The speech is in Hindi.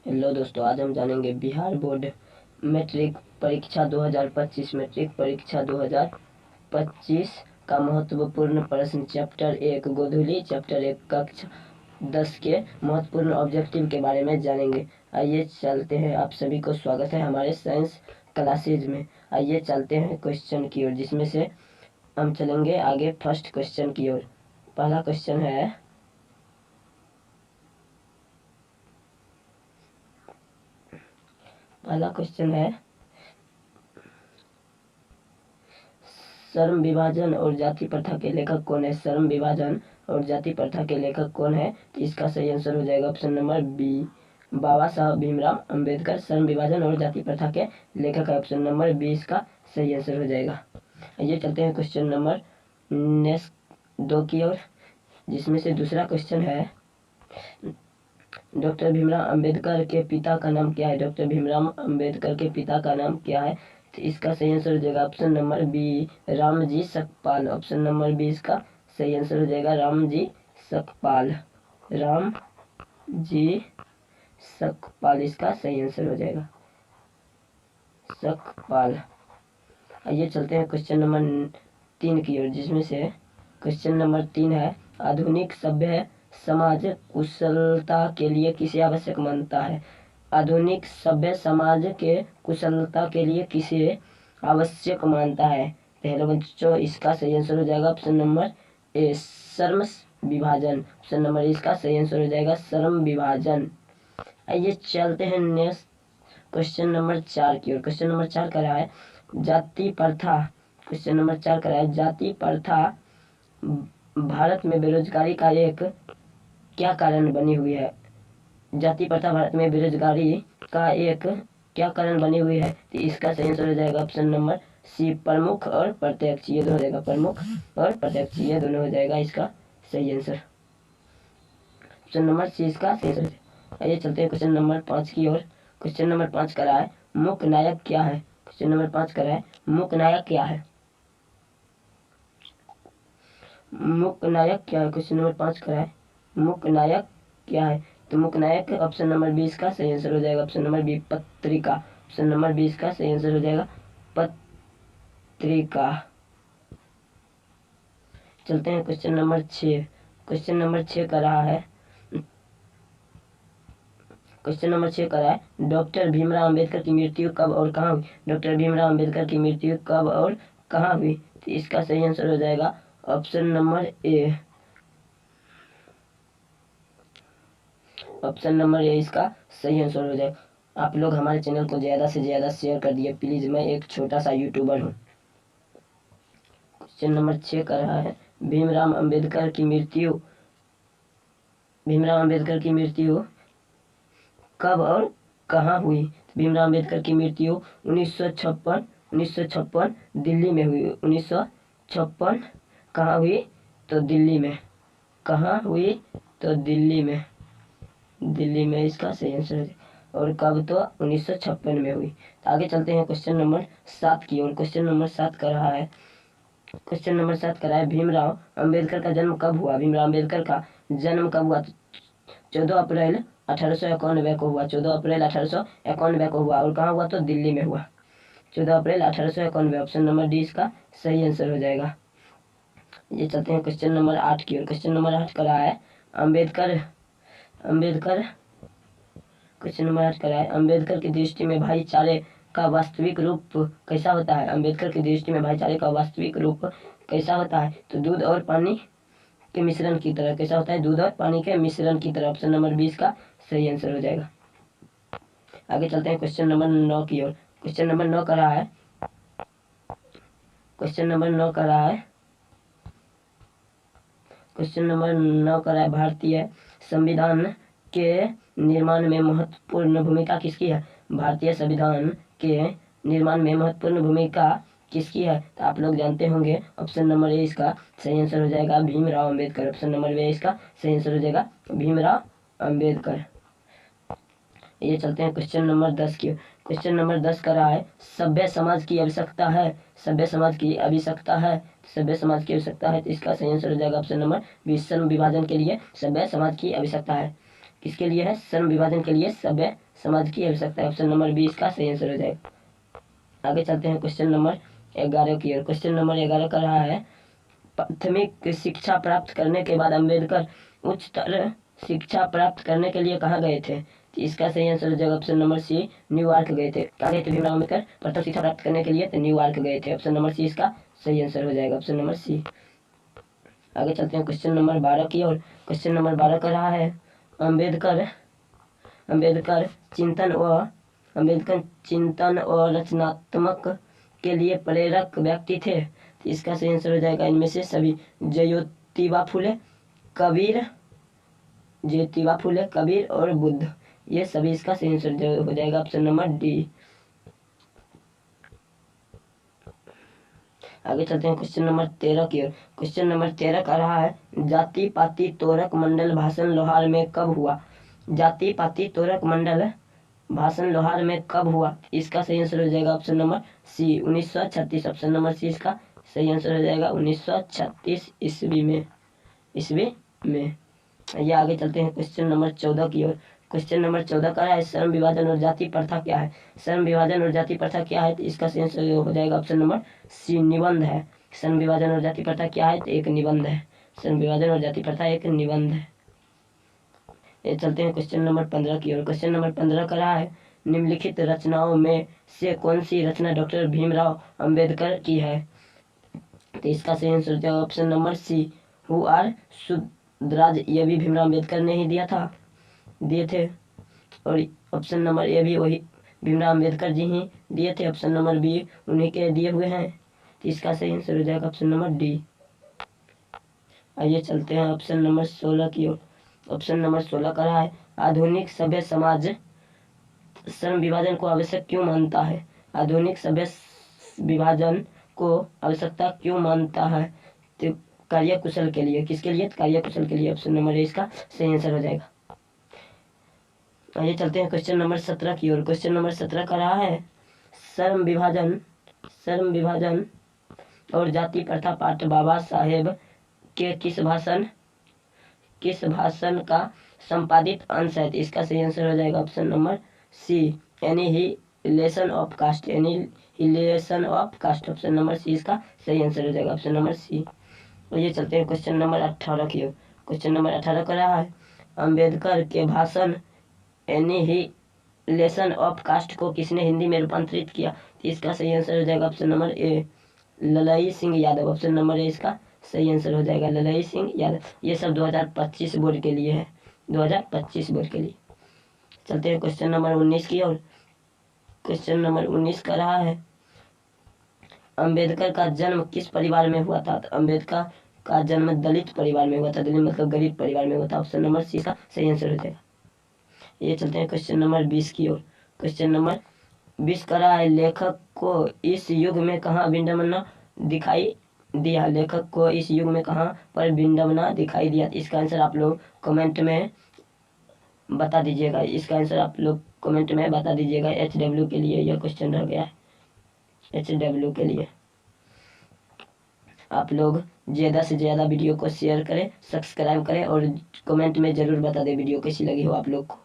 हेलो दोस्तों, आज हम जानेंगे बिहार बोर्ड मैट्रिक परीक्षा 2025 मैट्रिक परीक्षा 2025 का महत्वपूर्ण प्रश्न चैप्टर 1 गोधुली चैप्टर 1 कक्षा 10 के महत्वपूर्ण ऑब्जेक्टिव के बारे में जानेंगे। आइए चलते हैं। आप सभी को स्वागत है हमारे साइंस क्लासेज में। आइए चलते हैं क्वेश्चन की ओर, जिसमें से हम चलेंगे आगे फर्स्ट क्वेश्चन की ओर। पहला क्वेश्चन है श्रम विभाजन और जाति प्रथा के लेखक कौन है। श्रम विभाजन और जाति प्रथा के लेखक कौन है, तो इसका सही आंसर हो जाएगा ऑप्शन नंबर बी, बाबा साहब भीमराव अंबेडकर। श्रम विभाजन और जाति प्रथा के लेखक है ऑप्शन नंबर बी, इसका सही आंसर हो जाएगा। ये चलते हैं क्वेश्चन नंबर नेक्स्ट 2 की ओर, जिसमें से दूसरा क्वेश्चन है डॉक्टर भीमराव अंबेडकर के पिता का नाम क्या है। डॉक्टर भीमराव अंबेडकर के पिता का नाम क्या है, तो इसका सही आंसर हो जाएगा option number B, Ramji Sakpal. Option number B इसका सही आंसर हो जाएगा, रामजी सकपाल। रामजी सकपाल इसका सही आंसर हो जाएगा, सकपाल। आइए चलते हैं क्वेश्चन नंबर 3 की ओर, जिसमें से क्वेश्चन नंबर 3 है आधुनिक सभ्य समाज कुशलता के लिए किसे आवश्यक मानता है। आधुनिक सभ्य समाज के कुशलता के लिए किसे आवश्यक मानता है। पहले बच्चों इसका सही आंसर हो जाएगा ऑप्शन नंबर ए, श्रम विभाजन। ऑप्शन नंबर ए इसका सही आंसर हो जाएगा, श्रम विभाजन। आइए चलते हैं नेक्स्ट क्वेश्चन नंबर 4 की ओर। क्वेश्चन नंबर 4 का रहा है जाति प्रथा। क्वेश्चन नंबर 4 का रहा है जाति प्रथा भारत में बेरोजगारी का एक क्या कारण बनी हुई है। जाति प्रथा भारत में बेरोजगारी का एक क्या कारण बनी हुई है, तो इसका सही आंसर हो जाएगा ऑप्शन नंबर सी, प्रमुख और प्रत्यक्ष। ये दोनों हो जाएगा, प्रमुख और प्रत्यक्ष ये दोनों हो जाएगा इसका सही आंसर। ऑप्शन नंबर सी इसका सही आंसर। आइए चलते हैं क्वेश्चन नंबर 5 की ओर। क्वेश्चन नंबर 5 का रहा है मुख्य नायक क्या है। क्वेश्चन नंबर 5 का रहा है मुख्य नायक क्या है। मुख्य नायक क्या है, क्वेश्चन नंबर 5 का है मुख्य नायक क्या है, तो मुख्य नायक ऑप्शन नंबर 20 का सही आंसर हो जाएगा, ऑप्शन नंबर बी, पत्रिका। ऑप्शन नंबर 20 का सही आंसर हो जाएगा, पत्रिका। चलते हैं क्वेश्चन नंबर 6। क्वेश्चन नंबर 6 का रहा है क्वेश्चन नंबर 6 का रहा है डॉक्टर भीमराव अंबेडकर की मृत्यु कब और कहाँ हुई। डॉक्टर भीमराव अंबेडकर की मृत्यु कब और कहाँ हुई, तो इसका सही आंसर हो जाएगा option number A, option number A इसका सही आंसर हो जाएगा। आप लोग हमारे चैनल को ज़्यादा से ज़्यादा शेयर कर दिए प्लीज़, मैं एक छोटा सा यूट्यूबर हूँ। क्वेश्चन नंबर 6 का रहा है भीमराव अंबेडकर की मृत्यु कब और कहाँ हुई। भीमराव अंबेडकर की मृत्यु 1956 दिल्ली में हुई। 1956 कहाँ हुई, तो दिल्ली में। कहाँ हुई, तो दिल्ली में। दिल्ली में इसका सही आंसर है। और कब, तो 1956 में हुई। तो आगे चलते हैं क्वेश्चन नंबर 7 की ओर। क्वेश्चन नंबर 7 का रहा है भीमराव अंबेडकर का जन्म कब हुआ। भीमराव अंबेडकर का जन्म कब हुआ, 14 अप्रैल 1891 को हुआ। 14 अप्रैल 1891 को हुआ। और कहाँ हुआ, तो दिल्ली में हुआ। 14 अप्रैल 1891। ऑप्शन नंबर डी इसका सही आंसर हो जाएगा। ये चलते हैं क्वेश्चन नंबर 8 की ओर। क्वेश्चन नंबर 8 का रहा है क्वेश्चन नंबर 8 का रहा है अम्बेडकर की दृष्टि में भाईचारे का वास्तविक रूप कैसा होता है। अम्बेडकर की दृष्टि में भाईचारे का वास्तविक रूप कैसा होता है, तो दूध और पानी के मिश्रण की तरह। कैसा होता है, दूध और पानी के मिश्रण की तरह। ऑप्शन नंबर 20 का सही आंसर हो जाएगा। आगे चलते हैं क्वेश्चन नंबर 9 की ओर। क्वेश्चन नंबर 9 का रहा है भारतीय संविधान के निर्माण में महत्वपूर्ण भूमिका किसकी है। भारतीय संविधान के निर्माण में महत्वपूर्ण भूमिका किसकी है, तो आप लोग जानते होंगे। ऑप्शन नंबर ए इसका सही आंसर हो जाएगा, Bhimrao Ambedkar. Option number A इसका सही आंसर हो जाएगा, भीमराव अंबेडकर। ये चलते हैं क्वेश्चन नंबर 10 की। क्वेश्चन नंबर 10 का रहा है सभ्य समाज की आवश्यकता है। सभ्य समाज की आवश्यकता है, तो इसका सही आंसर हो जाएगा ऑप्शन नंबर 20, श्रम विभाजन के लिए सभ्य समाज की आवश्यकता है। किसके लिए है? श्रम विभाजन के लिए सभ्य समाज की आवश्यकता है। ऑप्शन नंबर बी इसका सही आंसर हो जाएगा। आगे चलते हैं क्वेश्चन नंबर 11 की ओर। क्वेश्चन नंबर 11 का रहा है, प्राथमिक शिक्षा प्राप्त करने के बाद अम्बेडकर उच्चतर शिक्षा प्राप्त करने के लिए कहाँ गए थे? तो इसका सही आंसर हो जाएगा ऑप्शन नंबर सी, न्यूयॉर्क गए थे। कहाँ गए थे भीमराव अम्बेडकर प्रथम शिक्षा प्राप्त करने के लिए? तो न्यूयॉर्क गए थे। ऑप्शन नंबर सी इसका सही आंसर हो जाएगा, ऑप्शन नंबर सी। आगे चलते हैं क्वेश्चन नंबर 12 की ओर। क्वेश्चन नंबर 12 का रहा है, अम्बेडकर चिंतन और रचनात्मक के लिए प्रेरक व्यक्ति थे। तो इसका सही आंसर हो जाएगा इनमें से सभी। ज्योतिबा फुले, कबीर और बुद्ध, ये सभी इसका सही आंसर हो जाएगा ऑप्शन नंबर डी। आगे चलते हैं क्वेश्चन नंबर 13 की ओर। क्वेश्चन नंबर 13 का रहा है, जाति पाति तोरक मंडल भाषण लोहार में कब हुआ? जाति पाति तोरक मंडल भाषण लोहार में कब हुआ? इसका सही आंसर हो जाएगा option number C, 1936। Option number C इसका सही आंसर हो जाएगा 1936 ईस्वी में। ये आगे चलते हैं क्वेश्चन नंबर 14 की ओर। क्वेश्चन नंबर 14 का है, श्रम विभाजन और जाति प्रथा क्या है? श्रम विभाजन और जाति प्रथा क्या है? तो इसका सही आंसर हो जाएगा ऑप्शन नंबर सी, निबंध है। श्रम विभाजन और जाति प्रथा क्या है? तो एक निबंध है। श्रम विभाजन और जाति प्रथा एक निबंध है। ये चलते हैं क्वेश्चन नंबर 15 की ओर। क्वेश्चन नंबर 15 का रहा है, निम्नलिखित रचनाओं में से कौन सी रचना डॉक्टर भीमराव अंबेडकर की है? तो इसका सही आंसर हो जाएगा option number C, who are Shudras. ये भी भीमराव अंबेडकर ने ही दिए थे। और ऑप्शन नंबर ए भी वही भीमराव अंबेडकर जी ही दिए थे। ऑप्शन नंबर बी उन्हीं के दिए हुए हैं। तो इसका सही आंसर हो जाएगा ऑप्शन नंबर डी। आइए चलते हैं ऑप्शन नंबर 16 की ओर। ऑप्शन नंबर 16 का रहा है, आधुनिक सभ्य समाज श्रम विभाजन को आवश्यक क्यों मानता है? आधुनिक सभ्य विभाजन को आवश्यकता क्यों मानता है? तो कार्यकुशल के लिए। किसके लिए? कार्यकुशल के लिए। ऑप्शन नंबर ए इसका सही आंसर हो जाएगा। आइए चलते हैं क्वेश्चन नंबर 17 की ओर। क्वेश्चन नंबर 17 का रहा है, श्रम विभाजन और जाति प्रथा पाठ बाबा साहेब के किस भाषण का संपादित अंश है? इसका सही आंसर हो जाएगा option number C, annihilation of caste. Option number C इसका सही आंसर हो जाएगा, ऑप्शन नंबर सी। और ये चलते हैं क्वेश्चन नंबर 18 की ओर। क्वेश्चन नंबर 18 का रहा है, अंबेडकर के भाषण एनिहिलेशन ऑफ कास्ट को किसने हिंदी में रूपांतरित किया? इसका सही आंसर हो जाएगा option number A, Lalai Singh Yadav. Option number A इसका सही आंसर हो जाएगा, ललाई सिंह यादव। ये सब 2025 बोर्ड के लिए है, 2025 बोर्ड के लिए। चलते हैं क्वेश्चन नंबर 19 की ओर। क्वेश्चन नंबर 19 का रहा है, अंबेडकर का जन्म किस परिवार में हुआ था? तो अंबेडकर का जन्म दलित परिवार में हुआ था। दलित मतलब गरीब परिवार में हुआ था। ऑप्शन नंबर सी का सही आंसर हो जाएगा। ये चलते हैं क्वेश्चन नंबर 20 की ओर। क्वेश्चन नंबर 20 का रहा है, लेखक को इस युग में कहाँ विडंबना दिखाई दिया? लेखक को इस युग में कहाँ पर विडंबना दिखाई दिया? इसका आंसर आप लोग कमेंट में बता दीजिएगा। इसका आंसर आप लोग कमेंट में बता दीजिएगा। HW के लिए यह क्वेश्चन रह गया है, HW के लिए। आप लोग ज़्यादा से ज़्यादा वीडियो को शेयर करें, सब्सक्राइब करें और कमेंट में ज़रूर बता दें वीडियो कैसी लगी हो आप लोग को।